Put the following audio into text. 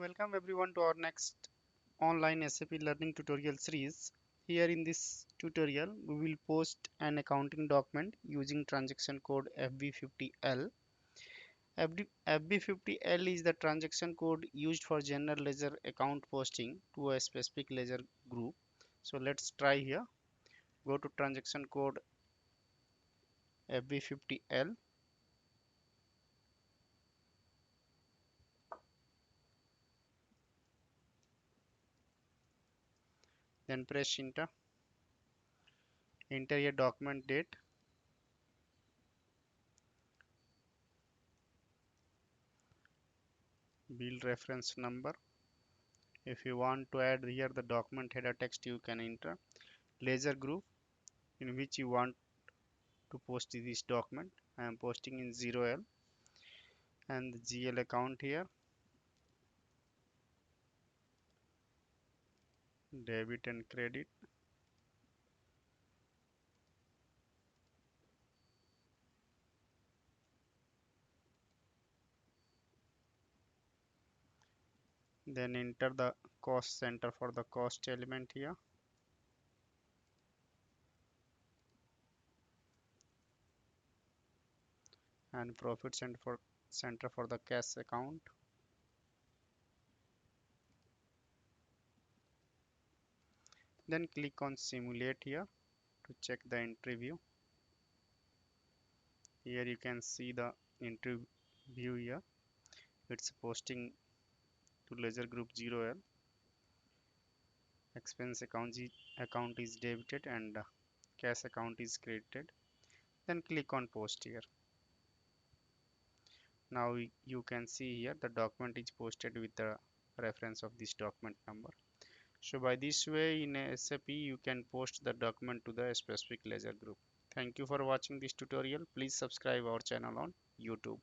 Welcome everyone to our next online SAP learning tutorial series. Here in this tutorial, we will post an accounting document using transaction code FB50L. FB50L is the transaction code used for general ledger account posting to a specific ledger group. So let's try here. Go to transaction code FB50L, then press enter. Enter your document date, bill reference number. If you want to add here the document header text, you can enter ledger group in which you want to post this document. I am posting in 0L and the GL account here, debit and credit. Then enter the cost center for the cost element here. And profit center for the cash account. Then click on simulate here to check the entry view. Here you can see the entry view here. It's posting to ledger group 0L. Expense account is debited and cash account is credited. Then click on post here. Now you can see here the document is posted with the reference of this document number. So by this way in SAP you can post the document to the specific ledger group. Thank you for watching this tutorial. Please subscribe our channel on YouTube.